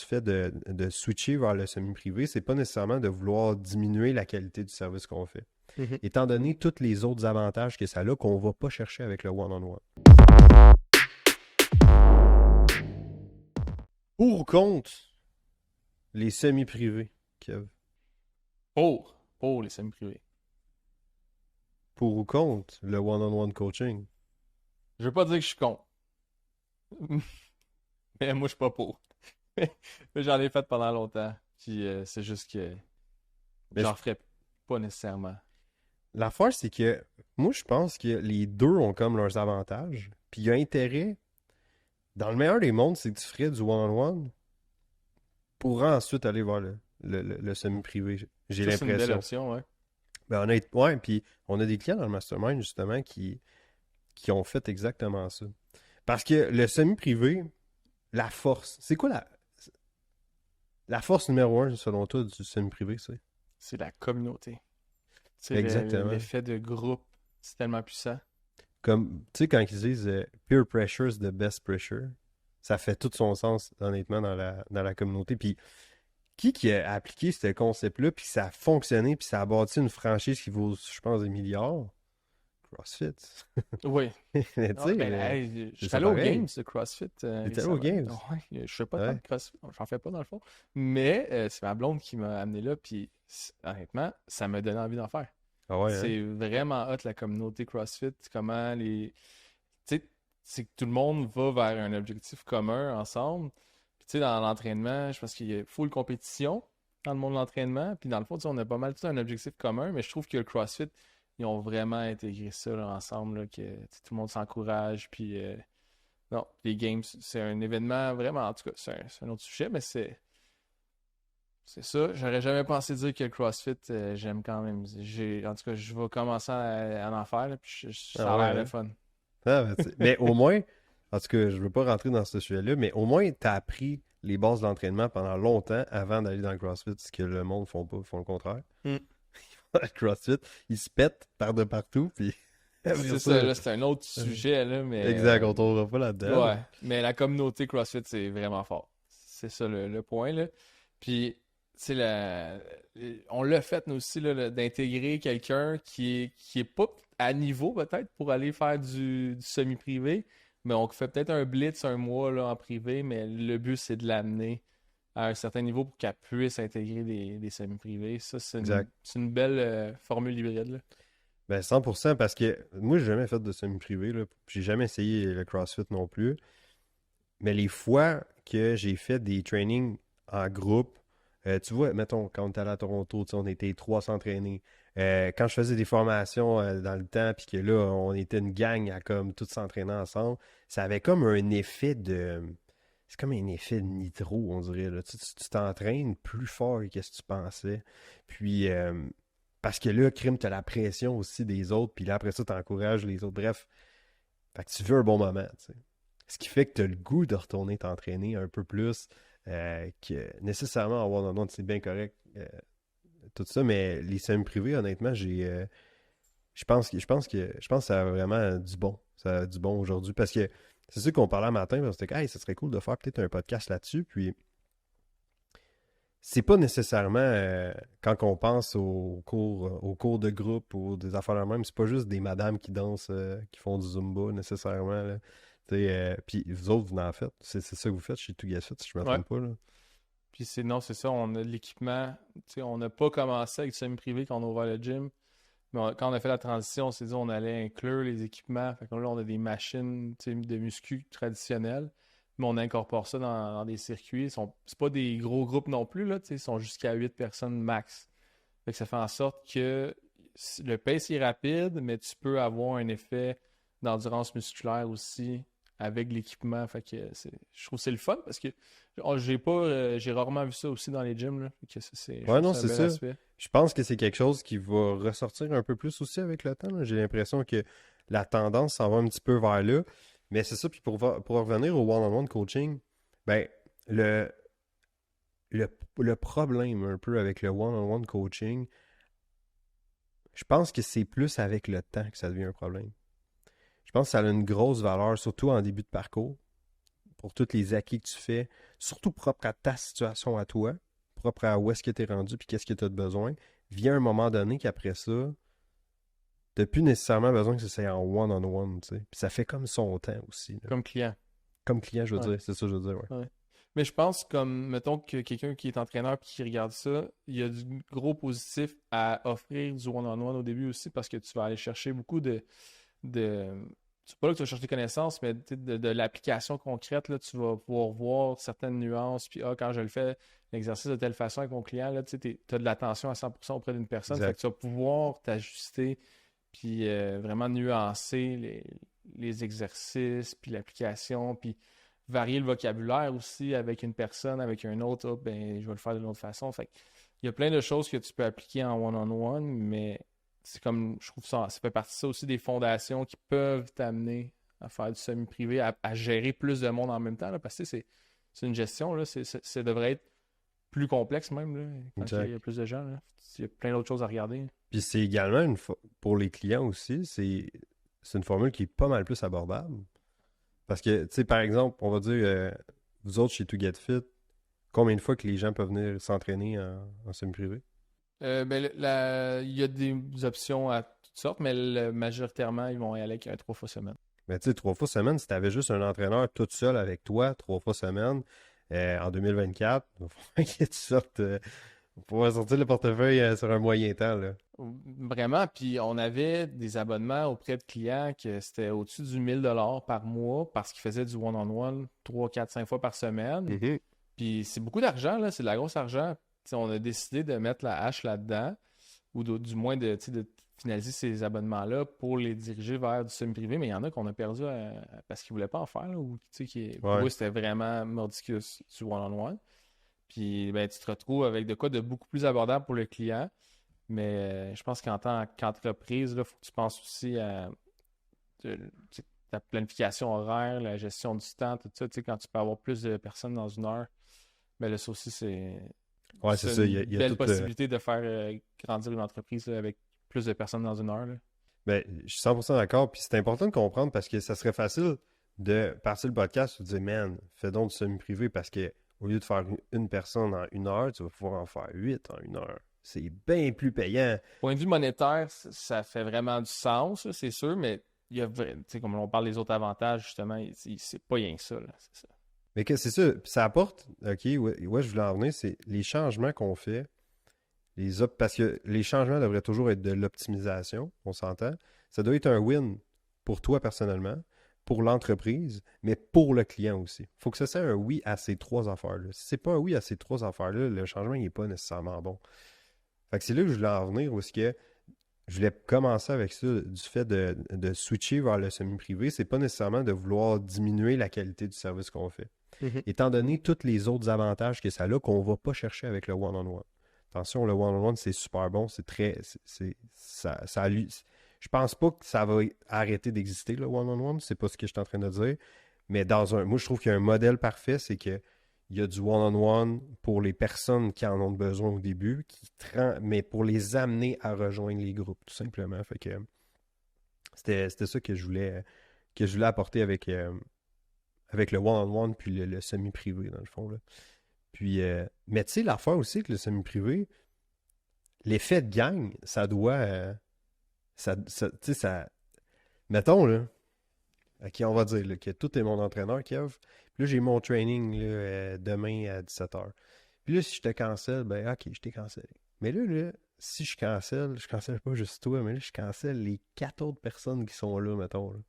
fait de switcher vers le semi-privé, c'est pas nécessairement de vouloir diminuer la qualité du service qu'on fait. Mhm. Étant donné tous les autres avantages que ça a qu'on va pas chercher avec le one-on-one. Pour ou contre les semi-privés, Kev? Pour les semi-privés. Pour ou contre le one-on-one coaching? Je veux pas dire que je suis con. Mais moi, je suis pas pour. Mais j'en ai fait pendant longtemps. Puis c'est juste que Mais j'en ferais pas nécessairement. l'affaire, c'est que moi, je pense que les deux ont comme leurs avantages. Puis il y a intérêt, dans le meilleur des mondes, c'est que tu ferais du one-on-one pour ensuite aller vers le semi-privé. J'ai Ça, c'est une belle l'impression. option, ouais. Ben, ouais, puis on a des clients dans le mastermind, justement, qui ont fait exactement ça. Parce que le semi-privé, la force, c'est quoi la force numéro un, selon toi, du semi-privé, c'est? C'est la communauté. C'est Exactement. l'effet de groupe. C'est tellement puissant. Comme, tu sais, quand ils disent peer pressure is the best pressure, ça fait tout son sens, honnêtement, dans la communauté. Puis, qui a appliqué ce concept-là, puis ça a fonctionné, puis ça a bâti une franchise qui vaut, je pense, des milliards? CrossFit. Oui. Mais tu Ah, sais, ben, hey, je c'est suis ça allé aux pareil. Games de CrossFit T'es allé aux récemment. Games. Ouais, je fais pas tant Ouais. de CrossFit. J'en fais pas dans le fond. Mais c'est ma blonde qui m'a amené là. Puis honnêtement, ça m'a donné envie d'en faire. Ah ouais, hein? C'est vraiment hot la communauté CrossFit. Comment les. Tu sais, c'est que tout le monde va vers un objectif commun ensemble. Puis tu sais, dans l'entraînement, je pense qu'il y a full compétition dans le monde de l'entraînement. Puis dans le fond, tu sais, on a pas mal tout un objectif commun. Mais je trouve que le CrossFit, ils ont vraiment intégré ça là, ensemble, là, que tu sais, tout le monde s'encourage. Puis non, les games, c'est un événement vraiment, en tout cas, c'est un autre sujet, mais c'est ça. J'aurais jamais pensé dire que le CrossFit, j'aime quand même. En tout cas, je vais commencer à en faire, là, puis Ah ça a ouais, l'air le hein? fun. Ah, mais au moins, en tout cas, je veux pas rentrer dans ce sujet-là, mais au moins, t'as appris les bases de l'entraînement pendant longtemps avant d'aller dans le CrossFit, ce que le monde font pas, font le contraire. Mm. Le CrossFit, ils se pètent par de partout, puis après C'est ça, ça, là, c'est un autre sujet, là, mais exact, on tombera pas là-dedans. ouais. Mais la communauté CrossFit, c'est vraiment fort. C'est ça le point, là. Puis, tu sais, on l'a fait, nous aussi, là, d'intégrer quelqu'un qui est pas à niveau, peut-être, pour aller faire du semi-privé, mais on fait peut-être un blitz un mois, là, en privé, mais le but, c'est de l'amener à un certain niveau pour qu'elle puisse intégrer des semi-privés. Ça, Exact. c'est une belle formule hybride, là. Ben 100% parce que moi, j'ai jamais fait de semi-privé, là. J'ai jamais essayé le CrossFit non plus. Mais les fois que j'ai fait des trainings en groupe, tu vois, mettons, quand on était allé à Toronto, tu sais, on était trois s'entraîner. Quand je faisais des formations dans le temps, puis que là, on était une gang à comme tous s'entraîner ensemble, ça avait comme un effet de. C'est comme un effet de nitro, on dirait. Là. Tu t'entraînes plus fort que ce que tu pensais. Puis, parce que là, crime, t'as la pression aussi des autres, puis là, après ça, t'encourages les autres. Bref, fait que tu veux un bon moment, tu sais. Ce qui fait que tu as le goût de retourner t'entraîner un peu plus que nécessairement en one-on-one, c'est bien correct. Tout ça, mais les semi-privés, honnêtement, je pense que ça a vraiment du bon. Ça a du bon aujourd'hui. Parce que c'est sûr qu'on parlait un matin, on s'était dit, hey, ça serait cool de faire peut-être un podcast là-dessus. Puis c'est pas nécessairement quand on pense aux cours de groupe ou des affaires de même, c'est pas juste des madames qui dansent, qui font du Zumba nécessairement. Là. Puis vous autres, vous en faites. C'est ça que vous faites chez Get Fit, si je ne me Ouais. trompe pas. Là. Puis non, c'est ça, on a de l'équipement. Tu sais, on n'a pas commencé avec du semi-privé quand on a ouvert le gym. Mais quand on a fait la transition, on s'est dit on allait inclure les équipements. Fait que là, on a des machines, tu sais, de muscu traditionnelles. Mais on incorpore ça dans des circuits. C'est pas des gros groupes non plus, là, tu sais, ils sont jusqu'à 8 personnes max. Fait que ça fait en sorte que le pace est rapide, mais tu peux avoir un effet d'endurance musculaire aussi avec l'équipement. Fait que je trouve que c'est le fun parce que j'ai rarement vu ça aussi dans les gyms. Là. Fait que je Ouais, trouve non, que c'est un c'est bel ça. aspect. Je pense que c'est quelque chose qui va ressortir un peu plus aussi avec le temps. Là. J'ai l'impression que la tendance s'en va un petit peu vers là. Mais c'est ça, puis pour revenir au one-on-one coaching, ben, le, le problème un peu avec le one-on-one coaching, je pense que c'est plus avec le temps que ça devient un problème. Je pense que ça a une grosse valeur, surtout en début de parcours. pour tous les acquis que tu fais, surtout propre à ta situation à toi, propre à où est-ce que tu es rendu puis qu'est-ce que tu as de besoin, vient un moment donné qu'après ça, t'as plus nécessairement besoin que ça soit en one-on-one, tu sais. Puis ça fait comme son temps aussi, là. Comme client. Comme client, je veux Ouais. dire, c'est ça que je veux dire, ouais. Ouais. Mais je pense comme, mettons que quelqu'un qui est entraîneur et qui regarde ça, il y a du gros positif à offrir du one-on-one au début aussi parce que tu vas aller chercher beaucoup de c'est pas là que tu vas chercher des connaissances, mais de l'application concrète, là, tu vas pouvoir voir certaines nuances, puis quand je le fais, l'exercice de telle façon avec mon client, là, tu as de l'attention à 100% auprès d'une personne, fait que Exact. tu vas pouvoir t'ajuster, puis vraiment nuancer les exercices, puis l'application, puis varier le vocabulaire aussi avec une personne, avec un autre, ben, je vais le faire d'une autre façon. Fait que il y a plein de choses que tu peux appliquer en one-on-one, mais c'est comme, je trouve ça fait partie de ça aussi des fondations qui peuvent t'amener à faire du semi-privé, à gérer plus de monde en même temps, là, parce que c'est une gestion, là, ça devrait être plus complexe même, là, quand il y Exact. a plus de gens, là. Il y a plein d'autres choses à regarder. Puis c'est également, pour les clients aussi, c'est une formule qui est pas mal plus abordable. Parce que, tu sais, par exemple, on va dire, vous autres chez To Get Fit, combien de fois que les gens peuvent venir s'entraîner en semi-privé? Ben, il y a des options à toutes sortes, mais majoritairement, ils vont y aller avec 3 fois semaine. Mais tu sais, 3 fois semaine, si tu avais juste un entraîneur tout seul avec toi, 3 fois semaine, en 2024, il va falloir que tu sortes, pour sortir le portefeuille sur un moyen temps, là. Vraiment, puis on avait des abonnements auprès de clients que c'était au-dessus du 1000$ par mois parce qu'ils faisaient du one-on-one 3, 4, 5 fois par semaine. Mhm. Puis c'est beaucoup d'argent, là, c'est de la grosse argent. T'sais, on a décidé de mettre la hache là-dedans, ou du moins de finaliser ces abonnements-là pour les diriger vers du semi-privé, mais il y en a qu'on a perdu parce qu'ils ne voulaient pas en faire, là, ou pour Ouais. eux, c'était vraiment mordicus du one-on-one. Puis ben, tu te retrouves avec de quoi de beaucoup plus abordable pour le client. Mais je pense qu'en tant qu'entreprise, il faut que tu penses aussi à ta planification horaire, la gestion du temps, tout ça. Quand tu peux avoir plus de personnes dans une heure, mais là, ça aussi, Ouais, c'est c'est ça. une Il y a belle tout. possibilité de faire grandir une entreprise là, avec plus de personnes dans une heure. Là. Ben, je suis 100% d'accord. Puis c'est important de comprendre parce que ça serait facile de partir le podcast et de dire, man, fais donc du semi-privé parce que au lieu de faire une personne en 1 heure, tu vas pouvoir en faire 8 en 1 heure. C'est bien plus payant. Point de vue monétaire, ça fait vraiment du sens, là, c'est sûr, mais il y a, comme on parle des autres avantages, justement, c'est pas rien que ça. Là, c'est ça. Mais que c'est ça. Puis ça apporte, OK, ouais, je voulais en venir, c'est les changements qu'on fait. Parce que les changements devraient toujours être de l'optimisation, on s'entend. Ça doit être un win pour toi personnellement, pour l'entreprise, mais pour le client aussi. Il faut que ça soit un oui à ces 3 affaires-là. Si c'est pas un oui à ces 3 affaires-là, le changement n'est pas nécessairement bon. Fait que c'est là que je voulais en venir, où est-ce que je voulais commencer avec ça, du fait de switcher vers le semi-privé, c'est pas nécessairement de vouloir diminuer la qualité du service qu'on fait. Mhm. Étant donné tous les autres avantages que ça a, qu'on va pas chercher avec le one-on-one. Attention, le one-on-one, c'est super bon, c'est très. Je pense pas que ça va arrêter d'exister, le one-on-one, c'est pas ce que je suis en train de dire. Mais moi, je trouve qu'il y a un modèle parfait, c'est que il y a du one-on-one pour les personnes qui en ont besoin au début, mais pour les amener à rejoindre les groupes, tout simplement. Fait que c'était ça que je voulais apporter avec le one-on-one puis le semi-privé, dans le fond, là. Puis, mais tu sais, l'affaire aussi que le semi-privé, l'effet de gang, ça doit. Tu sais, ça. Mettons, là. OK, on va dire là, que tout est mon entraîneur, Kev. Puis là, j'ai mon training là, demain à 17h. Puis là, si je te cancelle, ben OK, je t'ai cancellé. Mais là, si je cancelle pas juste toi, mais là, je cancelle les 4 autres personnes qui sont là, mettons, là,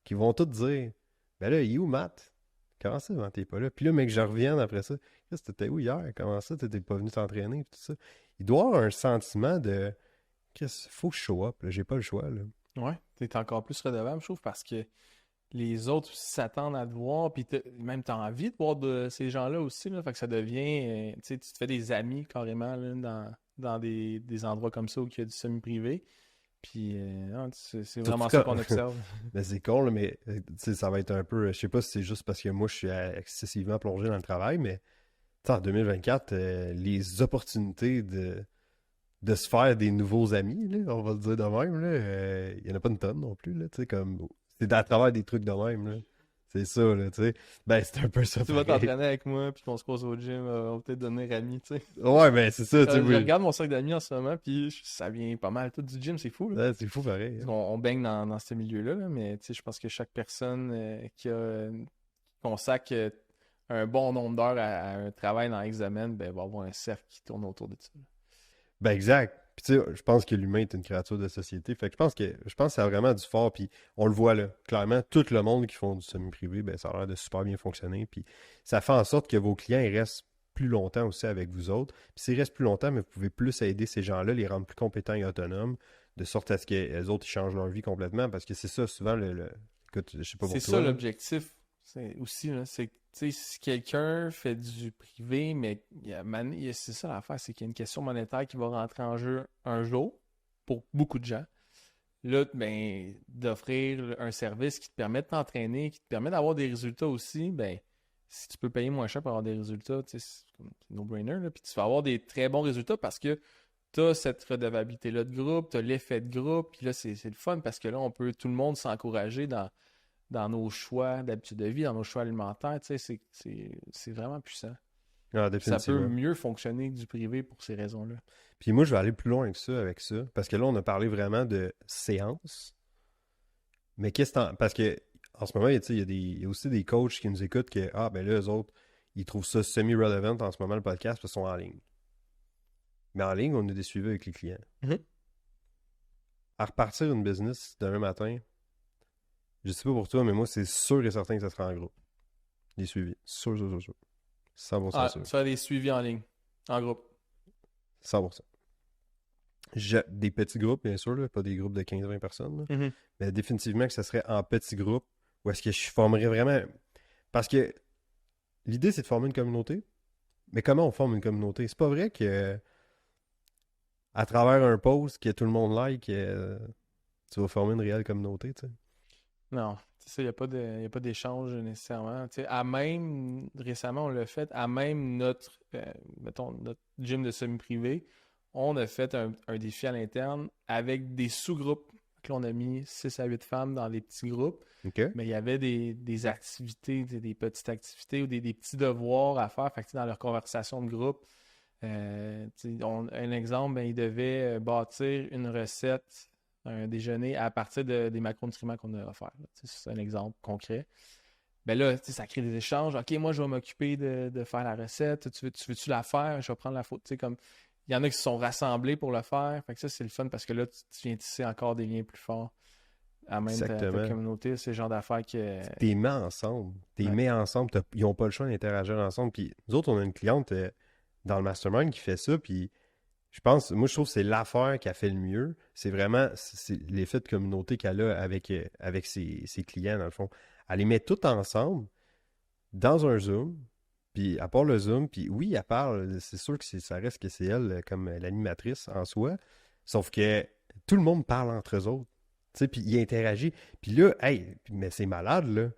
qui vont toutes dire, ben là, il est où Matt? Comment ça, ben, t'es pas là? Puis là, mec, je reviens après ça. Qu'est-ce que t'étais où hier? Comment ça, t'étais pas venu t'entraîner? Tout ça. Il doit y avoir un sentiment de, qu'est-ce, faut que je show up, là. J'ai pas le choix, là. Ouais, t'es encore plus redevable, je trouve, parce que les autres s'attendent à te voir, puis même t'as envie de voir de ces gens-là aussi, là, fait que ça devient, tu sais, tu te fais des amis carrément là, dans des endroits comme ça où il y a du semi-privé, puis non, c'est vraiment ça qu'on observe. Ben, c'est con, là, mais tu sais, ça va être un peu, je sais pas si c'est juste parce que moi, je suis excessivement plongé dans le travail, mais tu sais, en 2024, les opportunités de se faire des nouveaux amis, là, on va le dire de même, là, il y en a pas une tonne non plus, là, tu sais, comme, c'est à travers des trucs de même, là. C'est ça, là, tu sais. Ben, c'est un peu ça, Tu vas pareil. t'entraîner avec moi, puis qu'on se croise au gym, on va peut-être devenir amis, tu sais. Ouais, ben, c'est ça, tu sais, Je oui. regarde mon cercle d'amis en ce moment, puis ça vient pas mal tout du gym, c'est fou, là. Ouais, c'est fou, pareil. Parce Hein. qu'on baigne dans ce milieu-là, là, mais tu sais, je pense que chaque personne qui consacre un bon nombre d'heures à un travail dans X domaine, ben, va avoir un cercle qui tourne autour de ça. Ben, exact. Puis, tu sais, je pense que l'humain est une créature de société. Fait que je pense que ça a vraiment du fort. Puis, on le voit, là. Clairement, tout le monde qui font du semi-privé, ben, ça a l'air de super bien fonctionner. Puis, ça fait en sorte que vos clients, ils restent plus longtemps aussi avec vous autres. Puis, s'ils restent plus longtemps, mais vous pouvez plus aider ces gens-là, les rendre plus compétents et autonomes, de sorte à ce que les autres, ils changent leur vie complètement. Parce que c'est ça, souvent, écoute, je sais pas C'est pour ça toi, là. l'objectif. C'est aussi, là, c'est que tu sais, si quelqu'un fait du privé, mais c'est ça l'affaire, c'est qu'il y a une question monétaire qui va rentrer en jeu un jour pour beaucoup de gens. Là, ben, d'offrir un service qui te permet de t'entraîner, qui te permet d'avoir des résultats aussi, ben, si tu peux payer moins cher pour avoir des résultats, tu sais, c'est no-brainer, là. Puis tu vas avoir des très bons résultats parce que tu as cette redevabilité-là de groupe, tu as l'effet de groupe, puis là, c'est le fun parce que là, tout le monde s'encourager dans nos choix d'habitude de vie, dans nos choix alimentaires, tu sais, c'est vraiment puissant. Ah, Puis ça peut définitivement. mieux fonctionner que du privé pour ces raisons-là. Puis moi, je vais aller plus loin que ça avec ça. Parce que là, on a parlé vraiment de séance. Mais parce que en ce moment, tu sais, il y a aussi des coachs qui nous écoutent que, ah, ben là, eux autres, ils trouvent ça semi-relevant en ce moment, le podcast, parce qu'ils sont en ligne. Mais en ligne, on a des suivis avec les clients. Mhm. À repartir une business demain matin, je sais pas pour toi, mais moi, c'est sûr et certain que ça sera en groupe. Des suivis. Sûr, sûr, sûr, sûr. 100% Ah, sûr. faire des suivis en ligne, en groupe. 100%. Des petits groupes, bien sûr, là, pas des groupes de 15-20 personnes. Là. Mhm. Mais définitivement que ça serait en petits groupes où est-ce que je formerais vraiment. Parce que l'idée, c'est de former une communauté. Mais comment on forme une communauté? C'est pas vrai que à travers un post que tout le monde like, tu vas former une réelle communauté, tu sais. Non, c'est ça, y a pas d'échange nécessairement. Tu sais, à même, récemment, on l'a fait, à même mettons, notre gym de semi-privé, on a fait un défi à l'interne avec des sous-groupes. Donc là, on a mis 6 à 8 femmes dans les petits groupes, OK? mais il y avait des activités, des petites activités ou des petits devoirs à faire. Fait que, tu sais, dans leur conversation de groupe, tu sais, un exemple, ben, ils devaient bâtir une recette un déjeuner à partir des macronutriments qu'on a offerts. Là. Tu sais, c'est un exemple concret. Ben là, tu sais, ça crée des échanges. OK, moi, je vais m'occuper de faire la recette. Tu veux-tu la faire? Je vais prendre la photo. Tu sais, comme, il y en a qui se sont rassemblés pour le faire. Fait que ça, c'est le fun parce que là, tu viens tisser encore des liens plus forts à même ta Exactement. communauté. C'est le genre d'affaires que. T'es mets ensemble. T'es Ouais. mets ensemble. Ils n'ont pas le choix d'interagir ensemble. Puis nous autres, on a une cliente dans le mastermind qui fait ça. Puis moi, je trouve que c'est l'affaire qui a fait le mieux. C'est vraiment l'effet de communauté qu'elle a avec ses clients, dans le fond. Elle les met toutes ensemble dans un Zoom. Puis à part le Zoom, puis oui, elle parle. C'est sûr que ça reste que c'est elle comme l'animatrice en soi. Sauf que tout le monde parle entre eux autres. Tu sais, puis ils interagissent. Puis là, hey, mais c'est malade, là.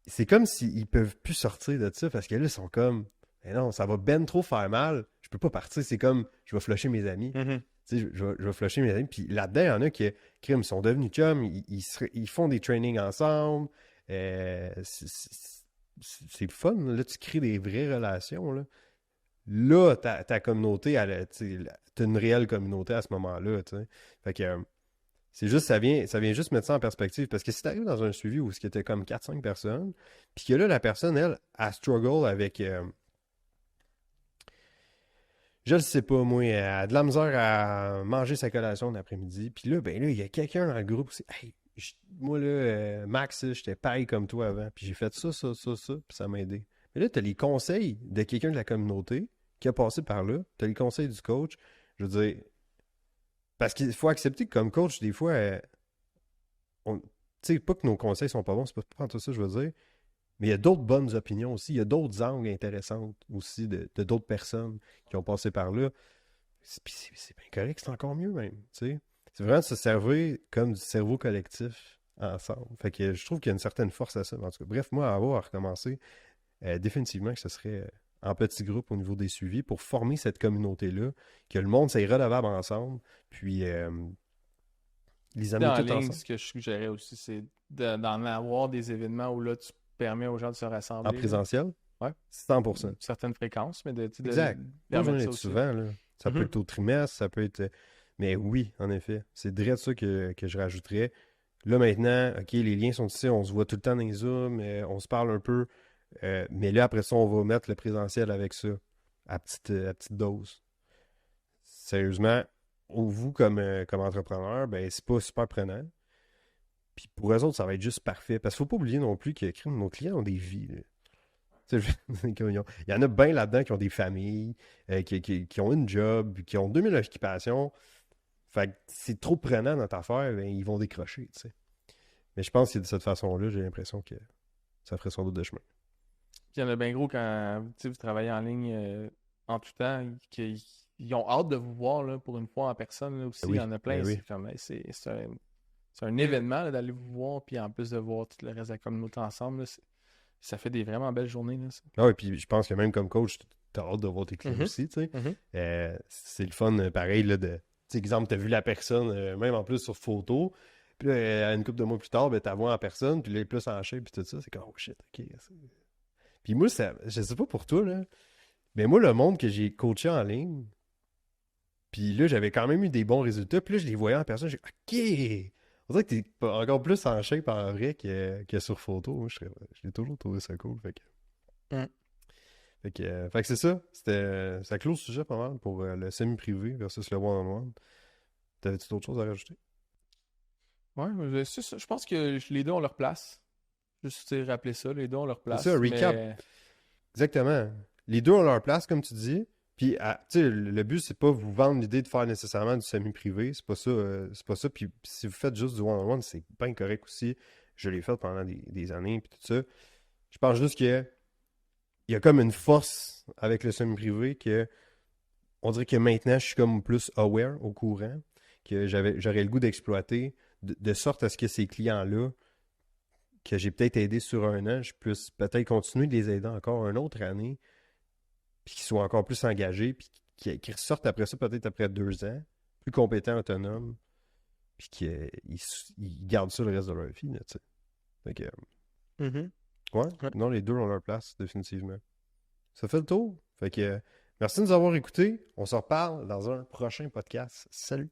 C'est comme s'ils peuvent plus sortir de ça parce que là, ils sont comme, mais non, ça va ben trop faire mal. Je peux pas partir. C'est comme, je vais flusher mes amis. Mhm. Tu sais, je vais flusher mes amis. Puis là-dedans, il y en a qui, crime, sont devenus chums. Ils font des trainings ensemble. C'est le fun. Là, tu crées des vraies relations. Là, ta communauté, t'as une réelle communauté à ce moment-là. Tu sais. Fait que c'est juste, ça vient juste mettre ça en perspective. Parce que si tu arrives dans un suivi où c'était comme 4-5 personnes, puis que là, la personne, elle struggle avec. Je le sais pas, moi, elle a de la misère à manger sa collation l'après-midi. Puis là, ben là, il y a quelqu'un dans le groupe qui dit Hey, moi là, Max, j'étais pareil comme toi avant. Puis j'ai fait ça, ça, ça, ça, puis ça m'a aidé. Mais là, tu as les conseils de quelqu'un de la communauté qui a passé par là. Tu as les conseils du coach. Je veux dire, parce qu'il faut accepter que comme coach, des fois, tu sais, pas que nos conseils sont pas bons, c'est pas tout ça, je veux dire. Mais il y a d'autres bonnes opinions aussi. Il y a d'autres angles intéressants aussi de d'autres personnes qui ont passé par là. C'est bien correct, c'est encore mieux même. Tu sais. C'est vraiment de se servir comme du cerveau collectif ensemble. Fait que je trouve qu'il y a une certaine force à ça. En tout cas, bref, moi, à recommencer, définitivement que ce serait en petits groupes au niveau des suivis pour former cette communauté-là, que le monde soit redevable ensemble, puis les amener En tous ligne, ensemble. ce que je suggérais aussi, c'est d'en avoir des événements où là, tu permet aux gens de se En rassembler. Là. présentiel, Ouais. 100%. Une certaine fréquence, mais de Exact. Pas permettre besoin ça d'être aussi. souvent, là. Ça peut Mhm. être au trimestre, ça peut être... Mais oui, en effet. C'est direct ça que je rajouterais. Là, maintenant, OK, les liens sont ici, on se voit tout le temps dans les Zooms, on se parle un peu. Mais là, après ça, on va mettre le présentiel avec ça, à petite dose. Sérieusement, vous, comme entrepreneur, ben, c'est pas super prenant. Puis pour eux autres, ça va être juste parfait. Parce qu'il faut pas oublier non plus que nos clients ont des vies, là. Tu sais, il y en a bien là-dedans qui ont des familles, qui ont une job, qui ont 2000 occupations. Fait que c'est trop prenant notre affaire, ben, ils vont décrocher, tu sais. Mais je pense que de cette façon-là, j'ai l'impression que ça ferait sans doute de chemin. Puis il y en a bien gros quand tu sais, vous travaillez en ligne en tout temps, qu'ils ils ont hâte de vous voir là, pour une fois en personne là, aussi. Ben Il y oui, en a plein. ben oui. C'est comme, hey, c'est un événement là, d'aller vous voir, puis en plus de voir tout le reste de la communauté ensemble, là, ça fait des vraiment belles journées. Là, ça. Ah oui, puis je pense que même comme coach, t'as hâte de voir tes clients Mhm. aussi, tu sais. Mhm. C'est le fun, pareil, là, de... Tu sais, exemple, t'as vu la personne, même en plus sur photo, puis là, une couple de mois plus tard, ben, t'as vu en personne, puis là, il est plus en shape, puis tout ça, c'est comme, oh shit, ok. Puis moi, je sais pas pour toi, là, mais moi, le monde que j'ai coaché en ligne, puis là, j'avais quand même eu des bons résultats, puis là, je les voyais en personne, j'ai ok! On dirait que t'es encore plus en shape en vrai que sur photo. Moi, je l'ai toujours trouvé ça cool, fait que... Mm. Fait que c'est ça. Ça clôt le sujet pas mal pour le semi-privé versus le one-on-one. T'avais-tu d'autres choses à rajouter? Ouais, mais c'est ça. Je pense que les deux ont leur place. Juste tu sais, rappeler ça, les deux ont leur C'est ça, place. recap. Mais Exactement. Les deux ont leur place, comme tu dis. Puis, tu sais, le but, c'est pas vous vendre l'idée de faire nécessairement du semi-privé. C'est pas ça. C'est pas ça. Puis, si vous faites juste du one-on-one, c'est bien correct aussi. Je l'ai fait pendant des années, puis tout ça. Je pense juste qu'il y a comme une force avec le semi-privé que on dirait que maintenant, je suis comme plus aware, au courant, que j'aurais le goût d'exploiter, de sorte à ce que ces clients-là, que j'ai peut-être aidé sur un an, je puisse peut-être continuer de les aider encore une autre année, puis qu'ils soient encore plus engagés, puis qu'ils ressortent après ça, peut-être après 2 ans, plus compétents, autonomes, puis qu'ils gardent ça le reste de leur vie, là, tu sais. Fait que, Mhm. ouais, Ouais. non, les deux ont leur place, définitivement. Ça fait le tour. Fait que, merci de nous avoir écoutés. On se reparle dans un prochain podcast. Salut!